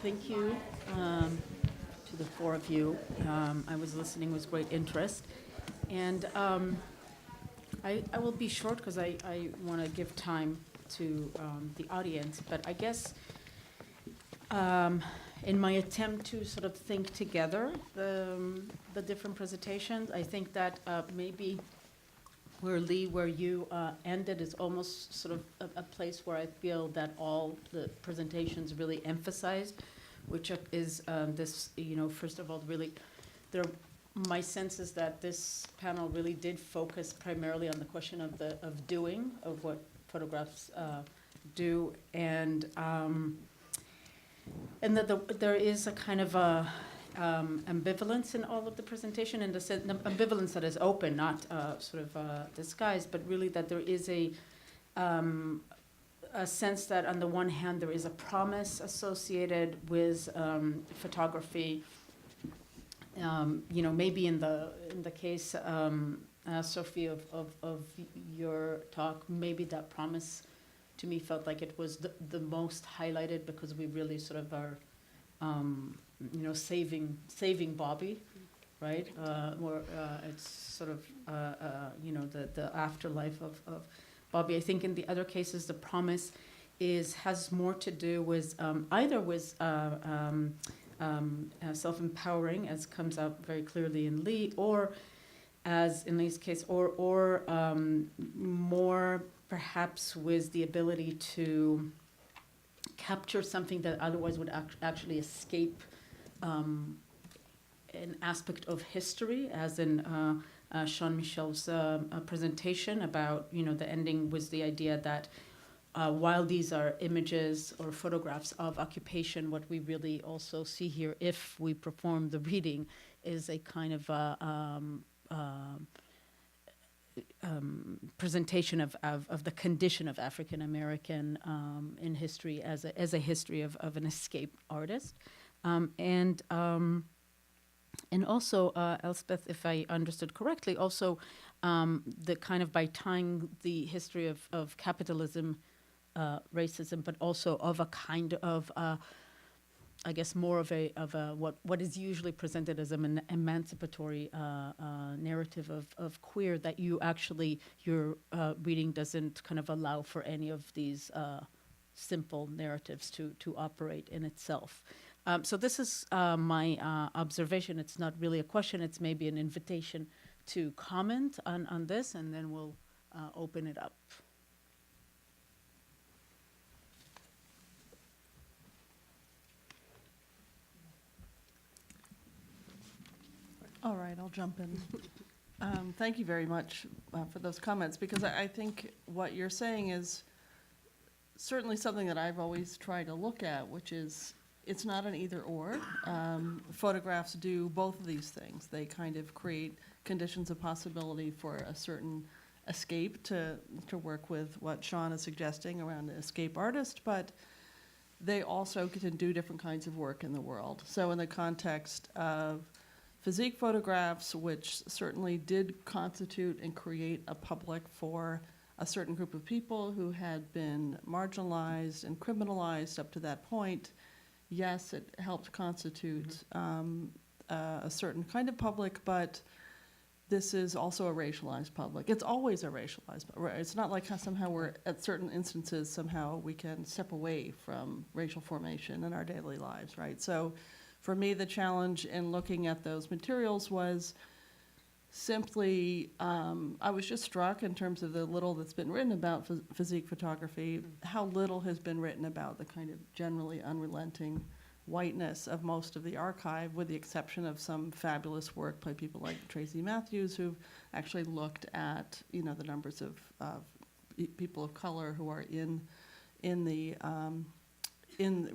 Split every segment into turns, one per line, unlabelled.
Thank you to the four of you. I was listening with great interest. And I will be short because I want to give time to the audience. But I guess in my attempt to sort of think together the different presentations, I think that maybe where Leigh, where you ended is almost sort of a place where I feel that all the presentations really emphasized, which is this, first of all, really, my sense is that this panel really did focus primarily on the question of doing, of what photographs do, and that there is a kind of a ambivalence in all of the presentation, in the ambivalence that is open, not sort of disguised, but really that there is a sense that on the one hand there is a promise associated with photography. Maybe in the case, Sophie, of your talk, maybe that promise to me felt like it was the most highlighted because we really sort of are saving Bobby, right? Or it's sort of the afterlife of Bobby. I think in the other cases the promise has more to do with either with self-empowering, as comes out very clearly in Leigh, or as in Leigh's case, or more perhaps with the ability to capture something that otherwise would actually escape an aspect of history, as in Shawn Michel's presentation about, the ending was the idea that while these are images or photographs of occupation, what we really also see here, if we perform the reading, is a kind of presentation of the condition of African American in history as a history of an escaped artist, and also Elspeth, if I understood correctly, also the kind of by tying the history of capitalism, racism, but also of a kind of I guess more of a what is usually presented as an emancipatory narrative of queer, that your reading doesn't kind of allow for any of these simple narratives to operate in itself. So this is my observation. It's not really a question. It's maybe an invitation to comment on this, and then we'll open it up.
All right, I'll jump in. Thank you very much for those comments, because I think what you're saying is certainly something that I've always tried to look at, which is it's not an either or. Photographs do both of these things. They kind of create conditions of possibility for a certain escape, to work with what Shawn is suggesting around the escape artist, but they also can do different kinds of work in the world. So in the context of physique photographs, which certainly did constitute and create a public for a certain group of people who had been marginalized and criminalized up to that point, yes, it helped constitute a certain kind of public, but this is also a racialized public. It's always a racialized public. It's not like somehow we're, at certain instances, somehow we can step away from racial formation in our daily lives, right? So for me, the challenge in looking at those materials was simply, I was just struck in terms of the little that's been written about physique photography, how little has been written about the kind of generally unrelenting whiteness of most of the archive, with the exception of some fabulous work by people like Tracy Matthews, who've actually looked at, the numbers of people of color who are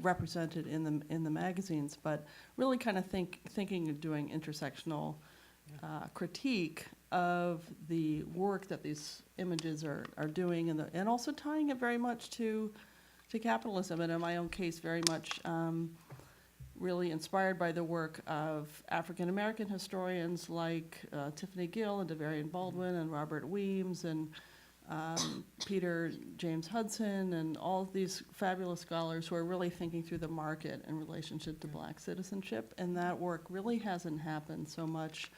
represented in the magazines, but really kind of thinking of doing intersectional critique of the work that these images are doing, and also tying it very much to capitalism, and in my own case very much really inspired by the work of African American historians like Tiffany Gill and DeVarian Baldwin and Robert Weems and Peter James Hudson, and all of these fabulous scholars who are really thinking through the market in relationship to Black citizenship. And that work really hasn't happened so much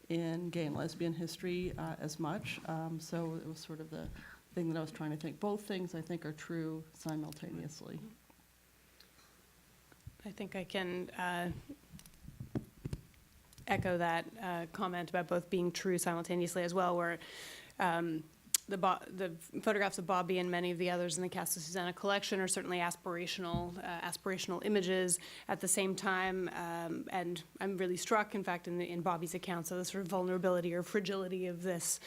in gay and lesbian history as much. So it was sort of the thing that I was trying to think. Both things, I think, are true simultaneously.
I think I can echo that comment about both being true simultaneously as well, where the photographs of Bobby and many of the others in the Cast of Susanna collection are certainly aspirational images at the same time, and I'm really struck, in fact, in Bobby's accounts of the sort of vulnerability or fragility of this,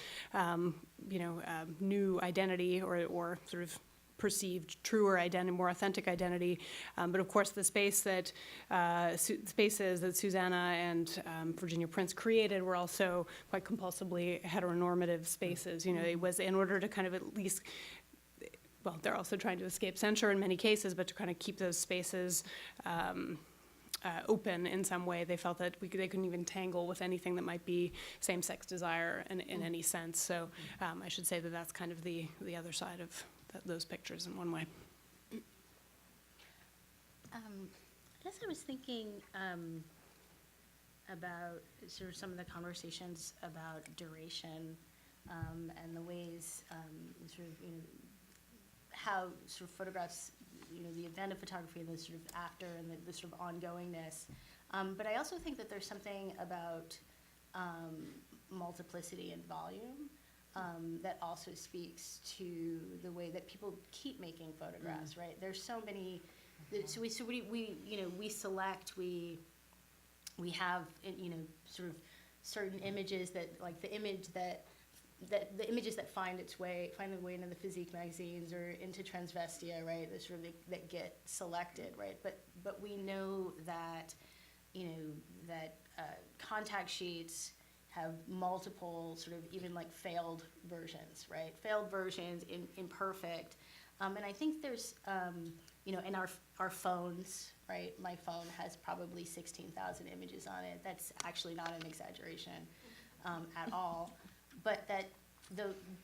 new identity or sort of perceived truer identity, more authentic identity, but of course the spaces that Susanna and Virginia Prince created were also quite compulsively heteronormative spaces. You know, it was in order to kind of at least, well, they're also trying to escape censure in many cases, but to kind of keep those spaces open in some way. They felt that they couldn't even tangle with anything that might be same-sex desire in any sense. So I should say that that's kind of the other side of those pictures in one way.
I guess I was thinking about sort of some of the conversations about duration and the ways sort of, how sort of photographs, the event of photography and the sort of after and the sort of ongoingness. But I also think that there's something about multiplicity and volume that also speaks to the way that people keep making photographs, right? There's so many, so we select, we have, sort of certain images that, like the images that find their way into the physique magazines or into Transvestia, right? That sort of that get selected, right? But we know that, that contact sheets have multiple sort of even like failed versions, right? Failed versions, imperfect. And I think there's, in our phones, right? My phone has probably 16,000 images on it. That's actually not an exaggeration at all. But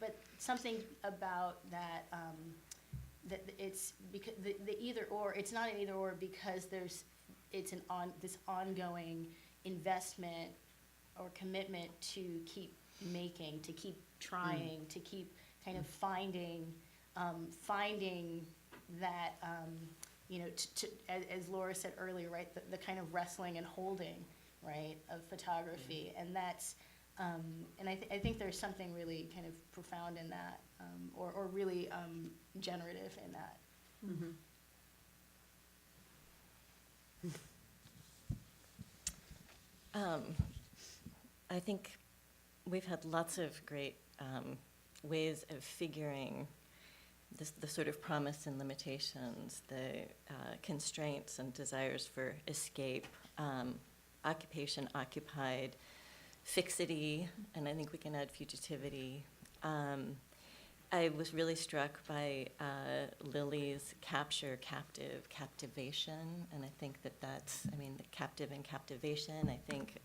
but something about that, that it's because the either or, it's not an either or because it's this ongoing investment or commitment to keep making, to keep trying, to keep kind of finding that, as Laura said earlier, right, the kind of wrestling and holding, right, of photography. And that's, and I think there's something really kind of profound in that, or really generative in that.
Mm-hmm.
I think we've had lots of great ways of figuring the sort of promise and limitations, the constraints and desires for escape, occupation, occupied, fixity, and I think we can add fugitivity. I was really struck by Lily's capture, captive, captivation, and I think that's, the captive and captivation, I think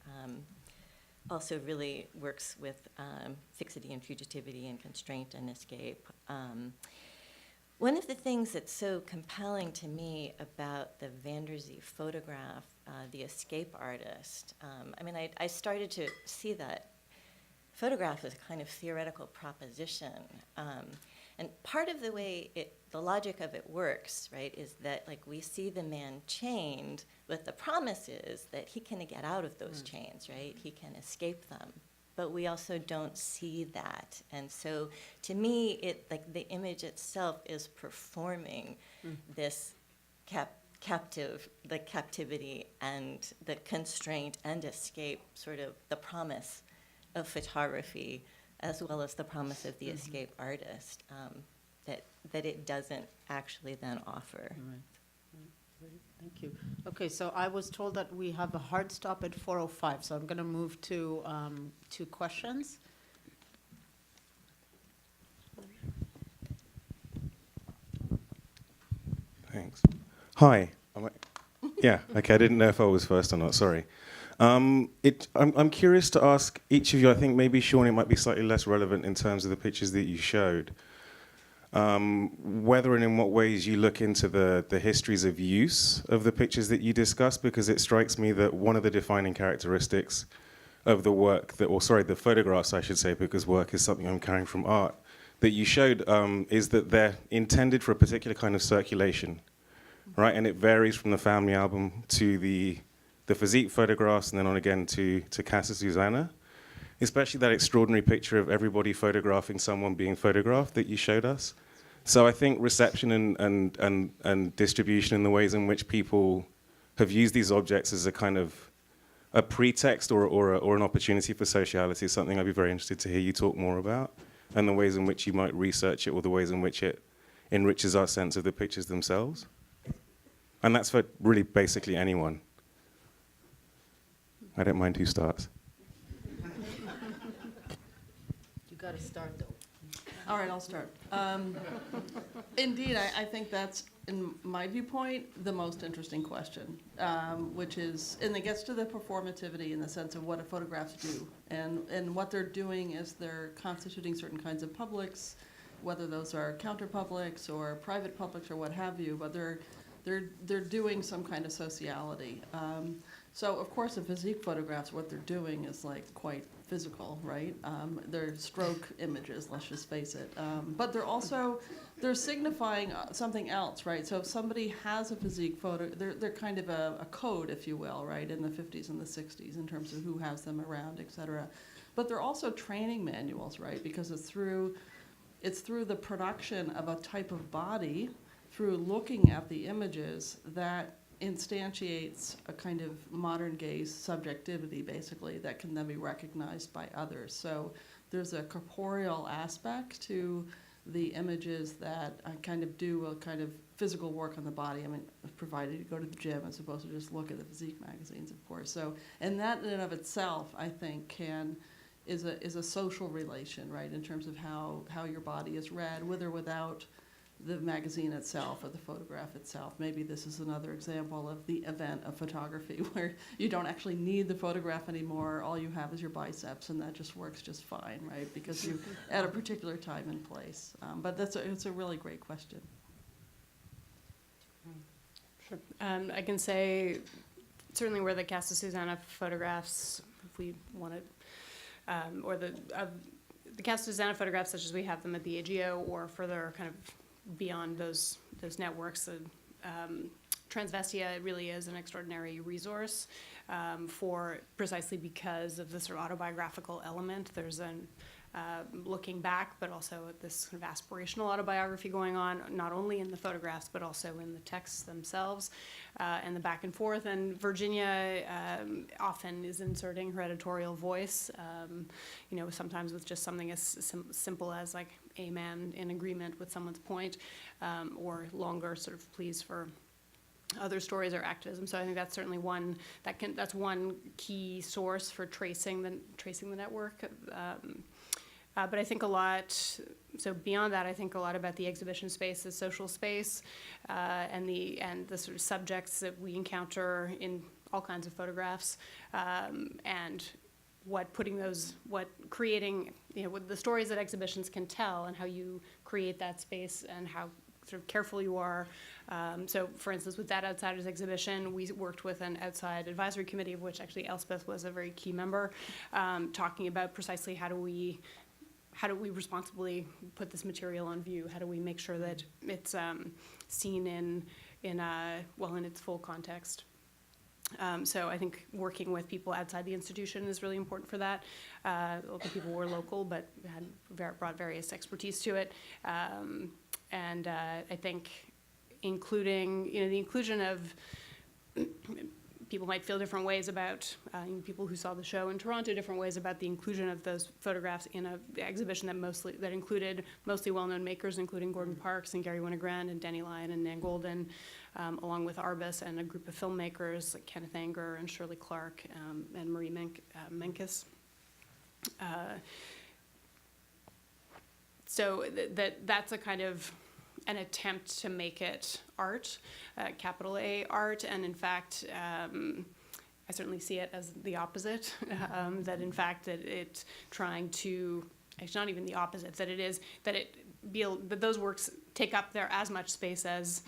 also really works with fixity and fugitivity and constraint and escape. One of the things that's so compelling to me about the Van der Zee photograph, the escape artist, I started to see that photograph as a kind of theoretical proposition. And part of the way the logic of it works, right, is that like we see the man chained, but the promise is that he can get out of those chains, right? He can escape them. But we also don't see that. And so to me, the image itself is performing this the captivity and the constraint and escape, sort of the promise of photography, as well as the promise of the escape artist, that it doesn't actually then offer.
Right. Thank you. Okay, so I was told that we have a hard stop at 4:05, so I'm going to move to questions.
Thanks. Hi. Yeah, okay, I didn't know if I was first or not, sorry. I'm curious to ask each of you, I think maybe Shawn, it might be slightly less relevant in terms of the pictures that you showed, whether and in what ways you look into the histories of use of the pictures that you discuss, because it strikes me that one of the defining characteristics of the work, the photographs I should say, because work is something I'm carrying from art, that you showed is that they're intended for a particular kind of circulation, right? And it varies from the family album to the physique photographs, and then on again to Casa Susanna, especially that extraordinary picture of everybody photographing someone being photographed that you showed us. So I think reception and distribution in the ways in which people have used these objects as a kind of a pretext or an opportunity for sociality is something I'd be very interested to hear you talk more about, and the ways in which you might research it or the ways in which it enriches our sense of the pictures themselves. And that's for really basically anyone. I don't mind who starts.
You got to start, though.
All right, I'll start. Indeed, I think that's, in my viewpoint, the most interesting question, which is, and it gets to the performativity in the sense of what photographs do. And what they're doing is they're constituting certain kinds of publics, whether those are counter-publics or private publics or what have you, but they're doing some kind of sociality. So, of course, in physique photographs, what they're doing is, like, quite physical, right? They're stroke images, let's just face it. But they're signifying something else, right? So if somebody has a physique photo, they're kind of a code, if you will, right, in the 50s and the 60s in terms of who has them around, et cetera. But they're also training manuals, right? Because it's through the production of a type of body, through looking at the images, that instantiates a kind of modern gaze subjectivity, basically, that can then be recognized by others. So there's a corporeal aspect to the images that kind of do a kind of physical work on the body. I mean, provided you go to the gym as opposed to just look at the physique magazines, of course. So, and that in and of itself, I think, is a social relation, right, in terms of how your body is read, with or without the magazine itself or the photograph itself. Maybe this is another example of the event of photography where you don't actually need the photograph anymore. All you have is your biceps, and that just works just fine, right? Because you at a particular time and place. But it's a really great question.
Sure. I can say certainly where the Casa Susanna photographs, if we want to, or the Casa Susanna photographs such as we have them at the AGO or further kind of beyond those networks, Transvestia really is an extraordinary resource for precisely because of the sort of autobiographical element. There's an looking back, but also this kind of aspirational autobiography going on, not only in the photographs, but also in the texts themselves and the back and forth. And Virginia often is inserting her editorial voice, sometimes with just something as simple as like a man in agreement with someone's point, or longer sort of pleas for other stories or activism. So I think that's certainly that's one key source for tracing the network. But I think a lot, so beyond that, I think a lot about the exhibition space, the social space, and the sort of subjects that we encounter in all kinds of photographs, and what creating, what the stories that exhibitions can tell, and how you create that space, and how sort of careful you are. So, for instance, with that Outsiders exhibition, we worked with an outside advisory committee, of which actually Elspeth was a very key member, talking about precisely how do we responsibly put this material on view? How do we make sure that it's seen in its full context? So I think working with people outside the institution is really important for that. The people were local, but brought various expertise to it. And I think including, the inclusion of people might feel different ways about, people who saw the show in Toronto, different ways about the inclusion of those photographs in an exhibition that included mostly well-known makers, including Gordon Parks and Gary Winogrand and Danny Lyon and Nan Golden, along with Arbus and a group of filmmakers like Kenneth Anger and Shirley Clark and Marie Menkes. So that's a kind of an attempt to make it art, capital A art, and in fact, I certainly see it as the opposite, that in fact that it trying to, it's not even the opposite, that it is, that that those works take up there as much space as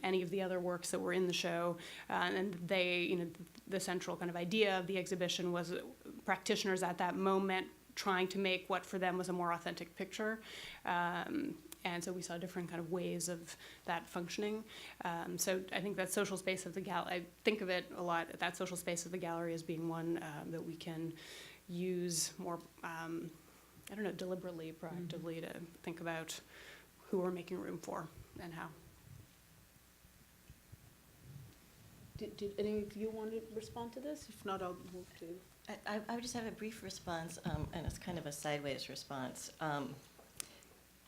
any of the other works that were in the show, and they, the central kind of idea of the exhibition was practitioners at that moment trying to make what for them was a more authentic picture. And so we saw different kind of ways of that functioning. So I think that social space of the gallery, I think of it a lot, that social space of the gallery as being one that we can use more, deliberately, proactively to think about who we're making room for and how.
Did any of you want to respond to this? If not, I'll move to.
I would just have a brief response, and it's kind of a sideways response.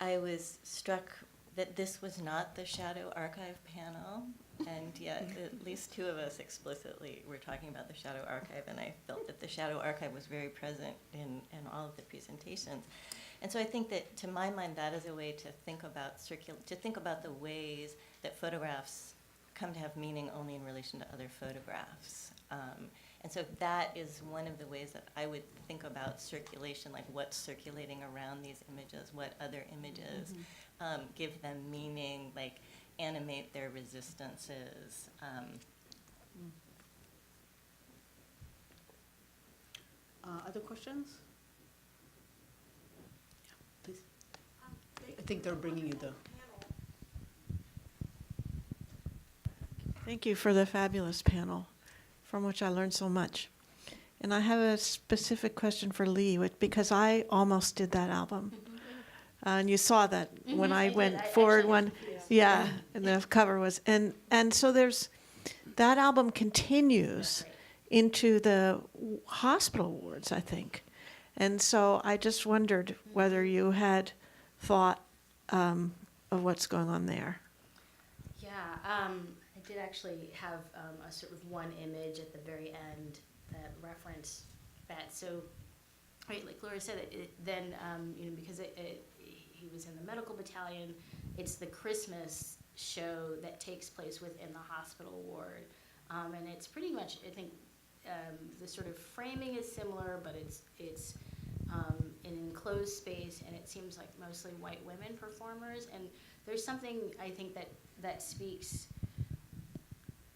I was struck that this was not the Shadow Archive panel, and yet at least two of us explicitly were talking about the Shadow Archive, and I felt that the Shadow Archive was very present in all of the presentations. And so I think that, to my mind, that is a way to think about the ways that photographs come to have meaning only in relation to other photographs. And so that is one of the ways that I would think about circulation, like what's circulating around these images, what other images give them meaning, like animate their resistances.
Other questions? Yeah, please. I think they're bringing you the.
Thank you for the fabulous panel, from which I learned so much. And I have a specific question for Leigh, because I almost did that album. And you saw that when I went forward one, and the cover was, and so that album continues into the hospital wards, I think. And so I just wondered whether you had thought of what's going on there.
Yeah, I did actually have a sort of one image at the very end that referenced that. So, right, like Laura said, because he was in the medical battalion, it's the Christmas show that takes place within the hospital ward. And it's pretty much, I think, the sort of framing is similar, but it's an enclosed space, and it seems like mostly white women performers. And there's something, I think, that speaks,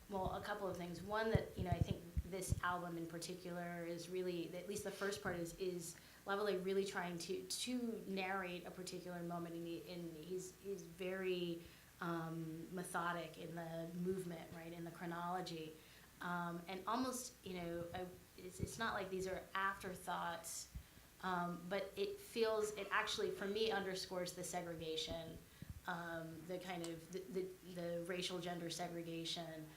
well, a couple of things. One, that, I think this album in particular is really, at least the first part is Leigh really trying to narrate a particular moment, and he's very methodic in the movement, right, in the chronology, and almost, it's not like these are afterthoughts, but it actually, for me, underscores the segregation, the kind of the racial gender segregation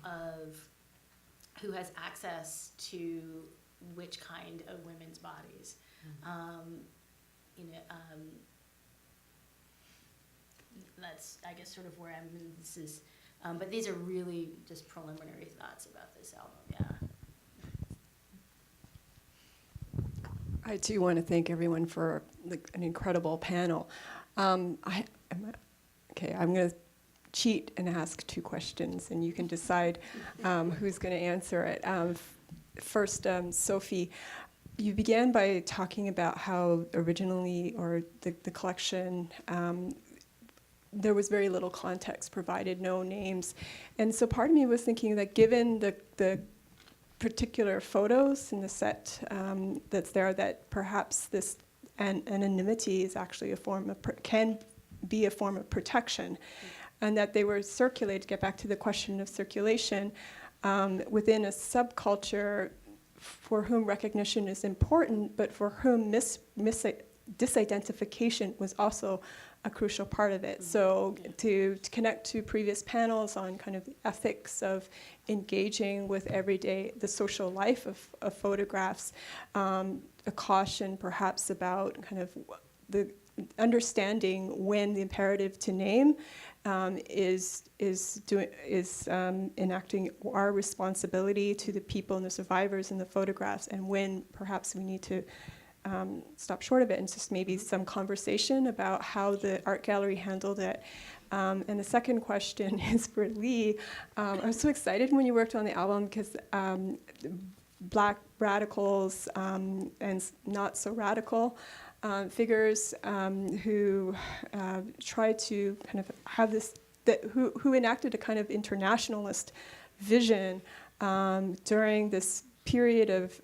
of who has access to which kind of women's bodies. That's, I guess, sort of where this is, but these are really just preliminary thoughts about this album, yeah.
I too want to thank everyone for an incredible panel. I'm going to cheat and ask two questions, and you can decide who's going to answer it. First, Sophie, you began by talking about how originally, or the collection, there was very little context provided, no names. And so part of me was thinking that given the particular photos in the set that's there, that perhaps this anonymity is actually can be a form of protection, and that they were circulated, to get back to the question of circulation, within a subculture for whom recognition is important, but for whom disidentification was also a crucial part of it. So to connect to previous panels on kind of the ethics of engaging with the social life of photographs, a caution perhaps about kind of the understanding when the imperative to name is enacting our responsibility to the people and the survivors in the photographs, and when perhaps we need to stop short of it, and just maybe some conversation about how the art gallery handled it. And the second question is for Leigh. I was so excited when you worked on the album because Black radicals and not so radical figures who tried to kind of have this, who enacted a kind of internationalist vision during this period of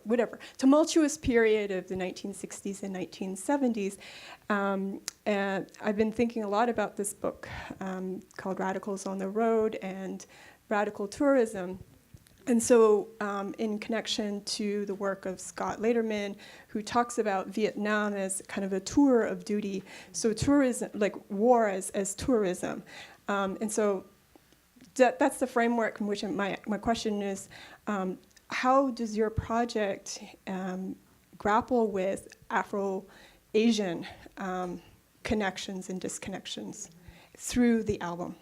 whatever, tumultuous period of the 1960s and 1970s. And I've been thinking a lot about this book called Radicals on the Road and Radical Tourism. And so in connection to the work of Scott Lederman, who talks about Vietnam as kind of a tour of duty, so tourism, like war as tourism. And so that's the framework in which my question is, how does your project grapple with Afro-Asian connections and disconnections through the album?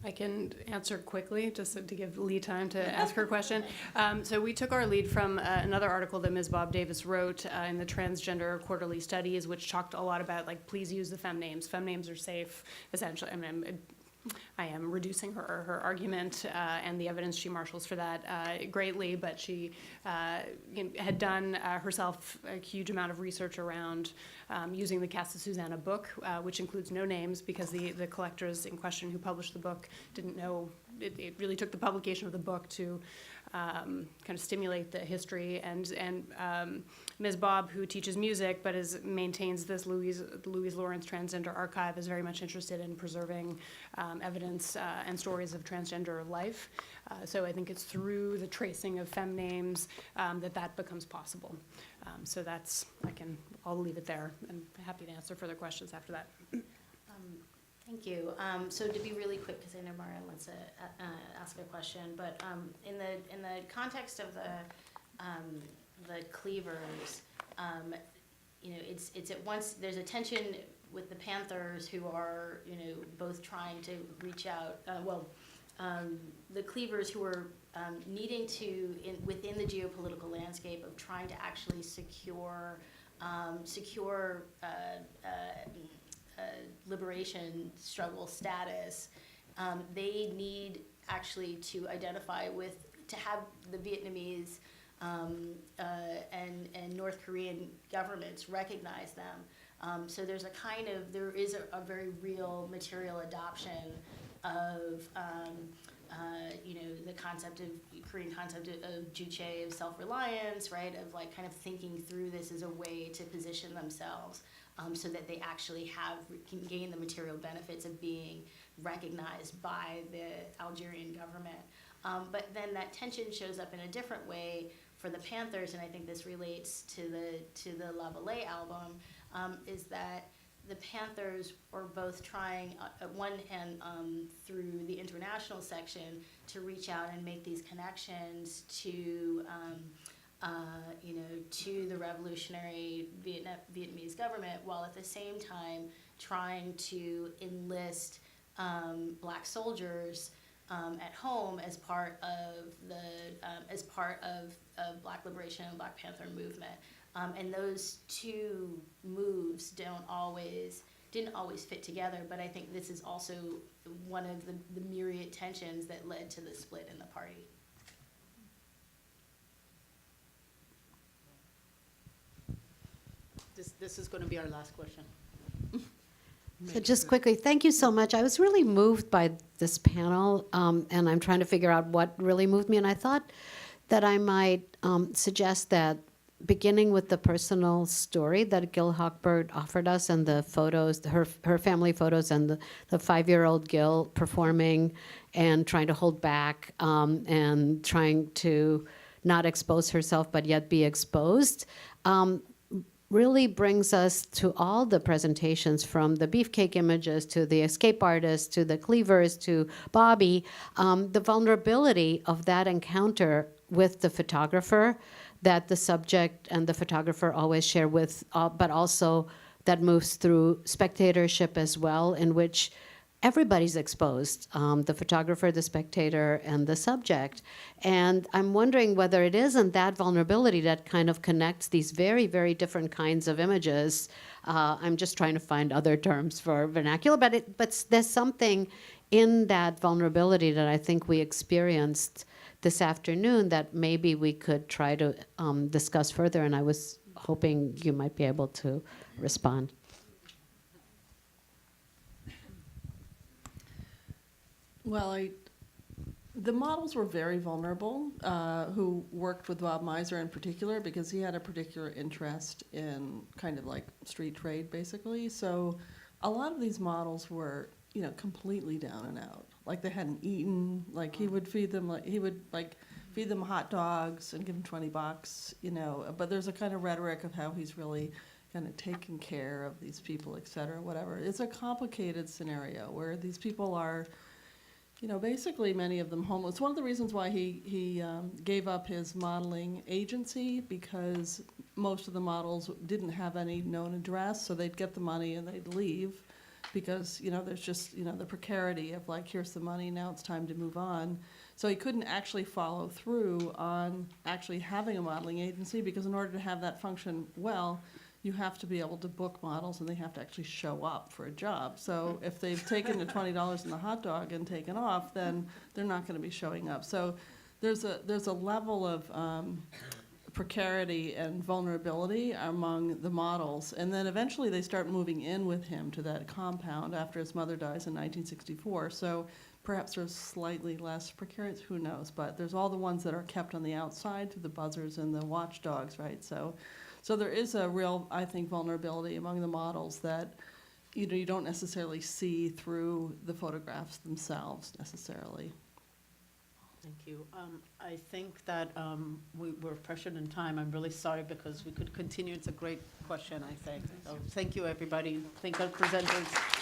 I can answer quickly, just to give Leigh time to ask her question. So we took our lead from another article that Ms. Bob Davis wrote in the Transgender Quarterly Studies, which talked a lot about, like, please use the fem names. Fem names are safe, essentially. I am reducing her argument and the evidence she marshals for that greatly, but she had done herself a huge amount of research around using the Casa Susanna book, which includes no names because the collectors in question who published the book didn't know. It really took the publication of the book to kind of stimulate the history, and Ms. Bob, who teaches music but maintains this Louise Lawrence Transgender Archive, is very much interested in preserving evidence and stories of transgender life. So I think it's through the tracing of fem names that becomes possible. So I'll leave it there. I'm happy to answer further questions after that.
Thank you. So to be really quick, because I know Maria wants to ask a question, but in the context of the cleavers, it's at once there's a tension with the Panthers who are both trying to reach out. The cleavers who are needing to within the geopolitical landscape of trying to actually secure liberation struggle status, they need actually to identify to have the Vietnamese and North Korean governments recognize them. So there is a very real material adoption of the Korean concept of juche, of self-reliance, right? Of like kind of thinking through this as a way to position themselves so that they actually can gain the material benefits of being recognized by the Algerian government. But then that tension shows up in a different way for the Panthers, and I think this relates to the La Vallée album, is that the Panthers are both trying, at one hand, through the international section, to reach out and make these connections to the revolutionary Vietnamese government, while at the same time trying to enlist Black soldiers at home as part of Black liberation and Black Panther movement. And those two moves didn't always fit together, but I think this is also one of the myriad tensions that led to the split in the party.
This is going to be our last question.
So just quickly, thank you so much. I was really moved by this panel, and I'm trying to figure out what really moved me. And I thought that I might suggest that beginning with the personal story that Gil Hochberg offered us and the photos, her family photos, and the 5-year-old Gil performing and trying to hold back and trying to not expose herself but yet be exposed, really brings us to all the presentations, from the beefcake images to the escape artists to the cleavers to Bobby, the vulnerability of that encounter with the photographer that the subject and the photographer always share with, but also that moves through spectatorship as well, in which everybody's exposed, the photographer, the spectator, and the subject. And I'm wondering whether it isn't that vulnerability that kind of connects these very, very different kinds of images. I'm just trying to find other terms for vernacular, but there's something in that vulnerability that I think we experienced this afternoon that maybe we could try to discuss further, and I was hoping you might be able to respond.
Well, the models were very vulnerable, who worked with Bob Miser in particular, because he had a particular interest in kind of like street trade, basically. So a lot of these models were, you know, completely down and out. Like they hadn't eaten, like he would feed them hot dogs and give them $20, you know. But there's a kind of rhetoric of how he's really kind of taking care of these people, et cetera, whatever. It's a complicated scenario where these people are, you know, basically many of them homeless. One of the reasons why he gave up his modeling agency, because most of the models didn't have any known address, so they'd get the money and they'd leave, because, you know, there's just, you know, the precarity of like, here's the money, now it's time to move on. So he couldn't actually follow through on actually having a modeling agency, because in order to have that function well, you have to be able to book models and they have to actually show up for a job. So if they've taken the $20 in the hot dog and taken off, then they're not going to be showing up. So there's a level of precarity and vulnerability among the models. And then eventually they start moving in with him to that compound after his mother dies in 1964. So perhaps there's slightly less precarious, who knows. But there's all the ones that are kept on the outside through the buzzers and the watchdogs, right? So there is a real, I think, vulnerability among the models that, you know, you don't necessarily see through the photographs themselves necessarily.
Thank you. I think that we were pressured in time. I'm really sorry, because we could continue. It's a great question, I think. So thank you, everybody. Thank our presenters.